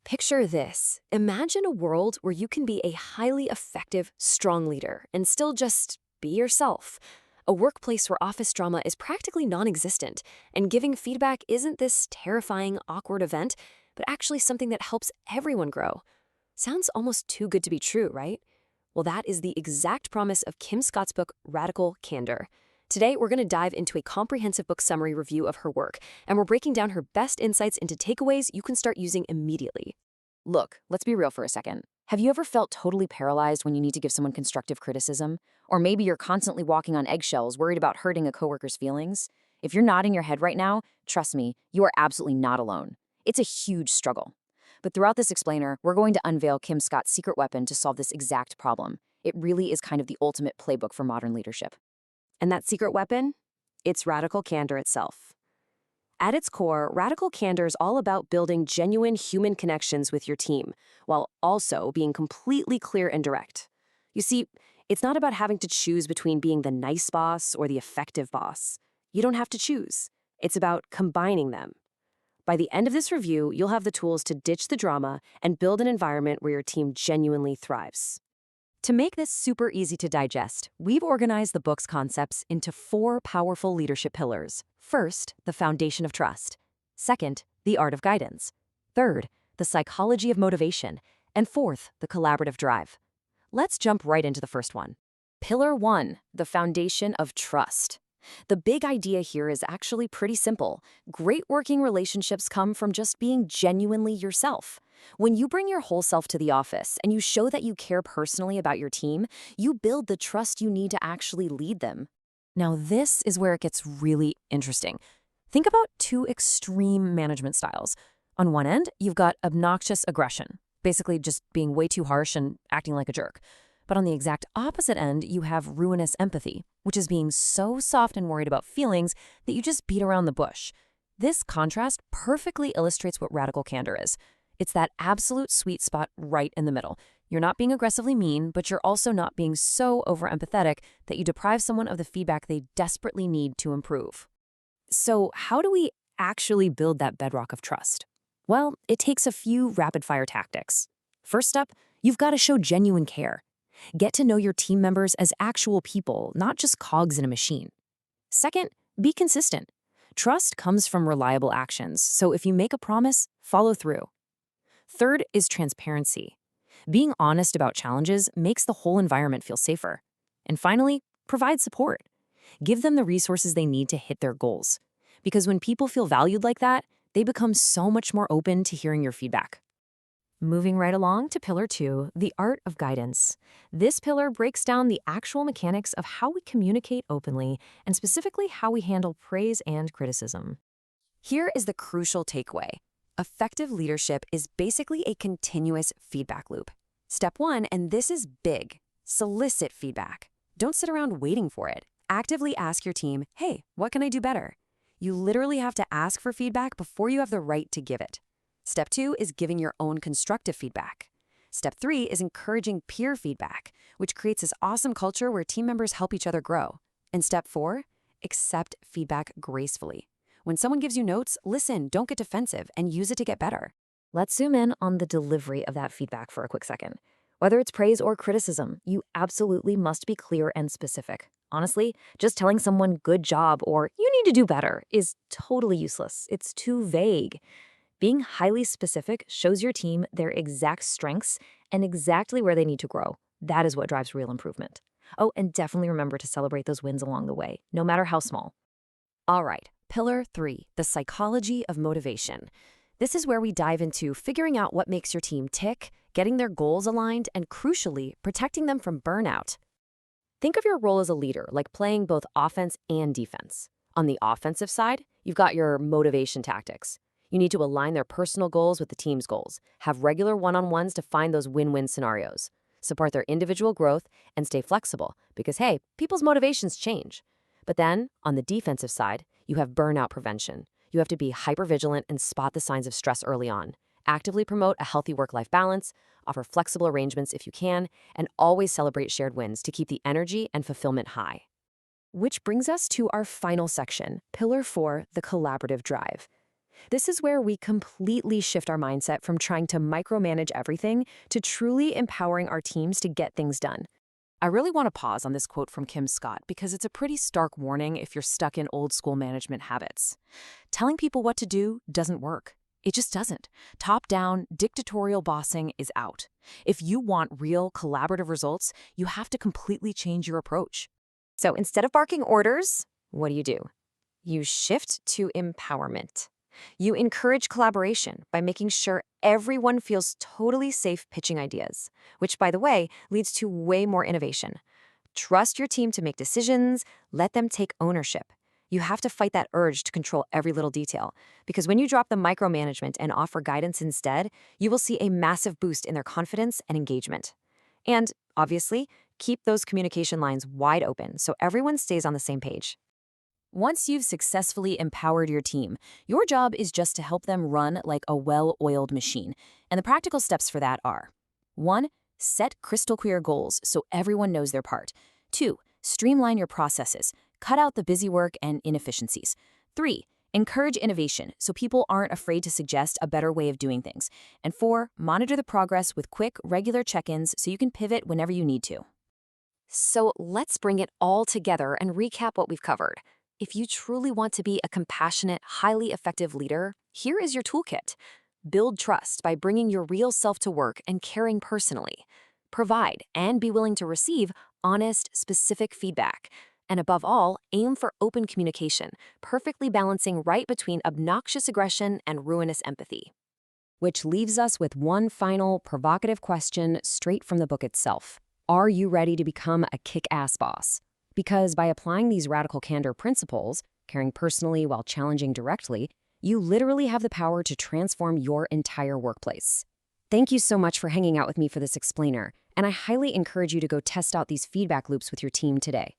Picture this. Imagine a world where you can be a highly effective, strong leader and still just be yourself. A workplace where office drama is practically non-existent, and giving feedback isn't this terrifying, awkward event, but actually something that helps everyone grow. Sounds almost too good to be true, right? Well, that is the exact promise of Kim Scott's book, Radical Candor. Today, we're going to dive into a comprehensive book summary review of her work, and we're breaking down her best insights into takeaways you can start using immediately. Look, let's be real for a second. Have you ever felt totally paralyzed when you need to give someone constructive criticism? Or maybe you're constantly walking on eggshells, worried about hurting a coworker's feelings? If you're nodding your head right now, trust me, you are absolutely not alone. It's a huge struggle. But throughout this explainer, we're going to unveil Kim Scott's secret weapon to solve this exact problem. It really is kind of the ultimate playbook for modern leadership. And that secret weapon? It's radical candor itself. At its core, radical candor is all about building genuine human connections with your team, while also being completely clear and direct. You see, it's not about having to choose between being the nice boss or the effective boss. You don't have to choose. It's about combining them. By the end of this review, you'll have the tools to ditch the drama and build an environment where your team genuinely thrives. To make this super easy to digest, we've organized the book's concepts into 4 powerful leadership pillars. First, the foundation of trust. Second, the art of guidance. Third, the psychology of motivation. And fourth, the collaborative drive. Let's jump right into the first one. Pillar 1, the foundation of trust. The big idea here is actually pretty simple. Great working relationships come from just being genuinely yourself. When you bring your whole self to the office and you show that you care personally about your team, you build the trust you need to actually lead them. Now, this is where it gets really interesting. Think about 2 extreme management styles. On one end, you've got obnoxious aggression, basically just being way too harsh and acting like a jerk. But on the exact opposite end, you have ruinous empathy, which is being so soft and worried about feelings that you just beat around the bush. This contrast perfectly illustrates what radical candor is. It's that absolute sweet spot right in the middle. You're not being aggressively mean, but you're also not being so over-empathetic that you deprive someone of the feedback they desperately need to improve. So how do we actually build that bedrock of trust? Well, it takes a few rapid-fire tactics. First up, you've got to show genuine care. Get to know your team members as actual people, not just cogs in a machine. Second, be consistent. Trust comes from reliable actions, so if you make a promise, follow through. Third is transparency. Being honest about challenges makes the whole environment feel safer. And finally, provide support. Give them the resources they need to hit their goals. Because when people feel valued like that, they become so much more open to hearing your feedback. Moving right along to pillar 2, the art of guidance. This pillar breaks down the actual mechanics of how we communicate openly, and specifically how we handle praise and criticism. Here is the crucial takeaway. Effective leadership is basically a continuous feedback loop. Step 1, and this is big, solicit feedback. Don't sit around waiting for it. Actively ask your team, hey, what can I do better? You literally have to ask for feedback before you have the right to give it. Step 2 is giving your own constructive feedback. Step 3 is encouraging peer feedback, which creates this awesome culture where team members help each other grow. And step 4, accept feedback gracefully. When someone gives you notes, listen, don't get defensive, and use it to get better. Let's zoom in on the delivery of that feedback for a quick second. Whether it's praise or criticism, you absolutely must be clear and specific. Honestly, just telling someone good job or you need to do better is totally useless. It's too vague. Being highly specific shows your team their exact strengths and exactly where they need to grow. That is what drives real improvement. Oh, and definitely remember to celebrate those wins along the way, no matter how small. All right, pillar 3, the psychology of motivation. This is where we dive into figuring out what makes your team tick, getting their goals aligned, and crucially, protecting them from burnout. Think of your role as a leader, like playing both offense and defense. On the offensive side, you've got your motivation tactics. You need to align their personal goals with the team's goals, have regular one-on-ones to find those win-win scenarios, support their individual growth, and stay flexible because, hey, people's motivations change. But then, on the defensive side, you have burnout prevention. You have to be hypervigilant and spot the signs of stress early on, actively promote a healthy work-life balance, offer flexible arrangements if you can, and always celebrate shared wins to keep the energy and fulfillment high. Which brings us to our final section, Pillar 4, the collaborative drive. This is where we completely shift our mindset from trying to micromanage everything to truly empowering our teams to get things done. I really want to pause on this quote from Kim Scott because it's a pretty stark warning if you're stuck in old school management habits. Telling people what to do doesn't work. It just doesn't. Top-down, dictatorial bossing is out. If you want real, collaborative results, you have to completely change your approach. So instead of barking orders, what do? You shift to empowerment. You encourage collaboration by making sure everyone feels totally safe pitching ideas, which, by the way, leads to way more innovation. Trust your team to make decisions, let them take ownership. You have to fight that urge to control every little detail, because when you drop the micromanagement and offer guidance instead, you will see a massive boost in their confidence and engagement. And, obviously, keep those communication lines wide open so everyone stays on the same page. Once you've successfully empowered your team, your job is just to help them run like a well-oiled machine. And the practical steps for that are: 1. Set crystal clear goals so everyone knows their part. 2. Streamline your processes. Cut out the busy work and inefficiencies. 3. Encourage innovation so people aren't afraid to suggest a better way of doing things. And 4. Monitor the progress with quick, regular check-ins so you can pivot whenever you need to. So let's bring it all together and recap what we've covered. If you truly want to be a compassionate, highly effective leader, here is your toolkit. Build trust by bringing your real self to work and caring personally. Provide and be willing to receive honest, specific feedback. And above all, aim for open communication, perfectly balancing right between obnoxious aggression and ruinous empathy. Which leaves us with one final provocative question straight from the book itself. Are you ready to become a kick-ass boss? Because by applying these radical candor principles, caring personally while challenging directly, you literally have the power to transform your entire workplace. Thank you so much for hanging out with me for this explainer, and I highly encourage you to go test out these feedback loops with your team today.